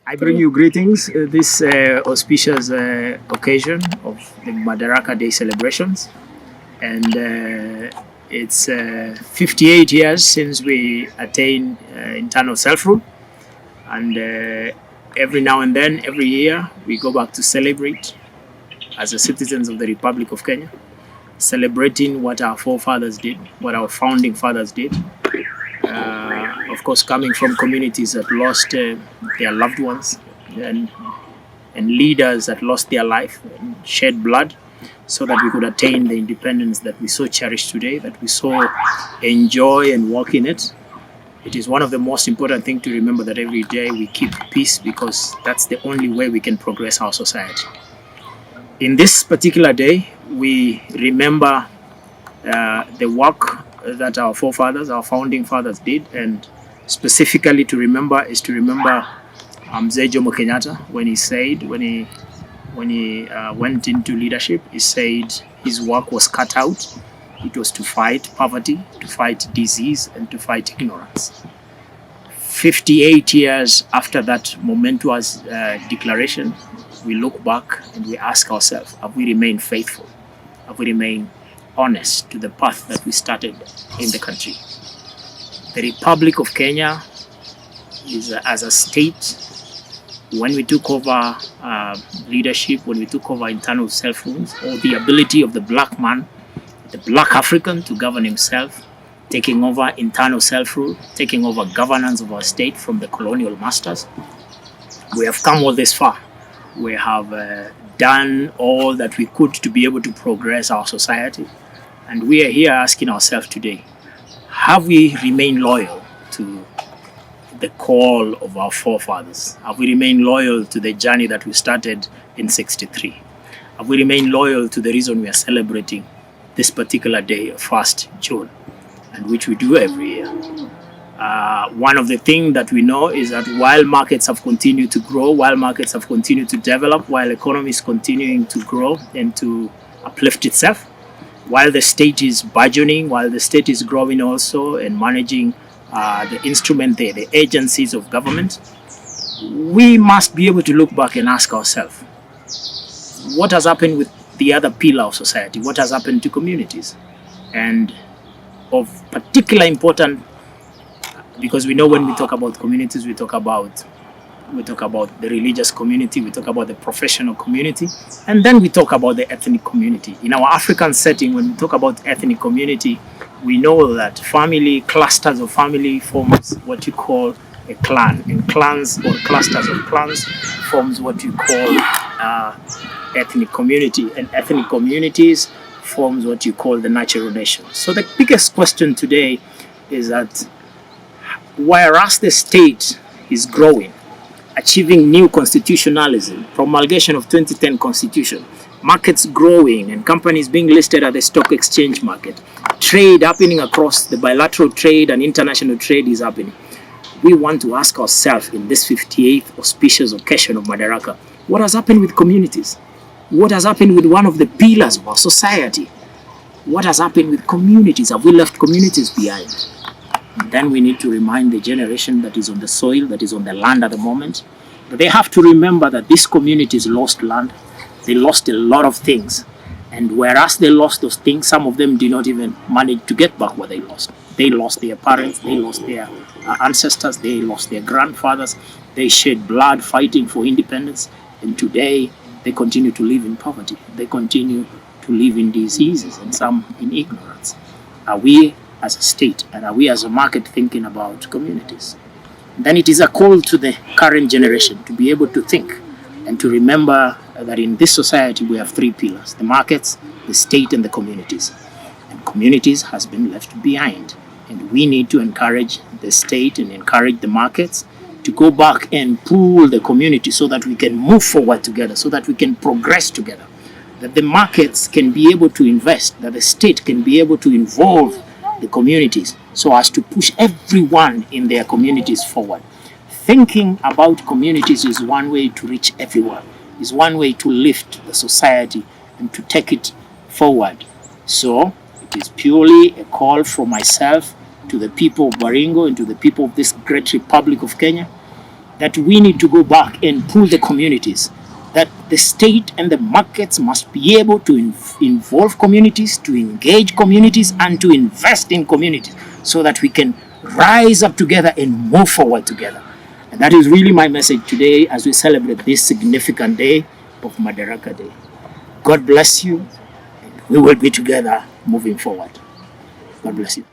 I bring you greetings this auspicious occasion of the Madaraka Day celebrations. And it's 58 years since we attained internal self-rule. And every now and then, every year, we go back to celebrate as the citizens of the Republic of Kenya, celebrating what our forefathers did, what our founding fathers did. Of course, coming from communities that lost their loved ones and leaders that lost their life and shed blood so that we could attain the independence that we so cherish today, that we so enjoy and walk in it. It is one of the most important things to remember, that every day we keep peace, because that's the only way we can progress our society. In this particular day, we remember the work that our forefathers, our founding fathers did, and specifically to remember is to remember Mzee June Kenyatta when he said, when he went into leadership, he said his work was cut out. It was to fight poverty, to fight disease, and to fight ignorance. 58 years after that momentous declaration, we look back and we ask ourselves, have we remained faithful? Have we remained honest to the path that we started in the country? The Republic of Kenya is, as a state, when we took over leadership, when we took over internal self-rule, or the ability of the black man, the black African, to govern himself, taking over internal self-rule, taking over governance of our state from the colonial masters, we have come all this far. We have done all that we could to be able to progress our society. And we are here asking ourselves today, have we remained loyal to the call of our forefathers? Have we remained loyal to the journey that we started in '63? Have we remained loyal to the reason we are celebrating this particular day of 1st June, and which we do every year? One of the things that we know is that while markets have continued to grow, while markets have continued to develop, while economy is continuing to grow and to uplift itself, while the state is burgeoning, while the state is growing also and managing the instrument there, the agencies of government, we must be able to look back and ask ourselves, what has happened with the other pillar of society? What has happened to communities? And of particular importance, because we know when we talk about communities, we talk about the religious community, we talk about the professional community, and then we talk about the ethnic community. In our African setting, when we talk about ethnic community, we know that family, clusters of family forms what you call a clan, and clans or clusters of clans forms what you call ethnic community, and ethnic communities forms what you call the natural nation. So the biggest question today is that whereas the state is growing, achieving new constitutionalism, promulgation of 2010 constitution, markets growing and companies being listed at the stock exchange market, trade happening across the bilateral trade and international trade is happening. We want to ask ourselves in this 58th auspicious occasion of Madaraka, what has happened with communities? What has happened with one of the pillars of our society? What has happened with communities? Have we left communities behind? And then we need to remind the generation that is on the soil, that is on the land at the moment, that they have to remember that these communities lost land. They lost a lot of things. And whereas they lost those things, some of them did not even manage to get back what they lost. They lost their parents, they lost their ancestors, they lost their grandfathers. They shed blood fighting for independence. And today, they continue to live in poverty. They continue to live in diseases, and some in ignorance. Are we as a state, and are we as a market thinking about communities? Then it is a call to the current generation to be able to think and to remember that in this society we have three pillars: the markets, the state, and the communities. And communities has been left behind, and we need to encourage the state and encourage the markets to go back and pull the community so that we can move forward together, so that we can progress together, that the markets can be able to invest, that the state can be able to involve the communities so as to push everyone in their communities forward. Thinking about communities is one way to reach everyone, is one way to lift the society and to take it forward. So it is purely a call from myself to the people of Baringo and to the people of this great Republic of Kenya that we need to go back and pull the communities, that the state and the markets must be able to involve communities, to engage communities, and to invest in communities so that we can rise up together and move forward together. And that is really my message today as we celebrate this significant day of Madaraka Day. God bless you. We will be together moving forward. God bless you.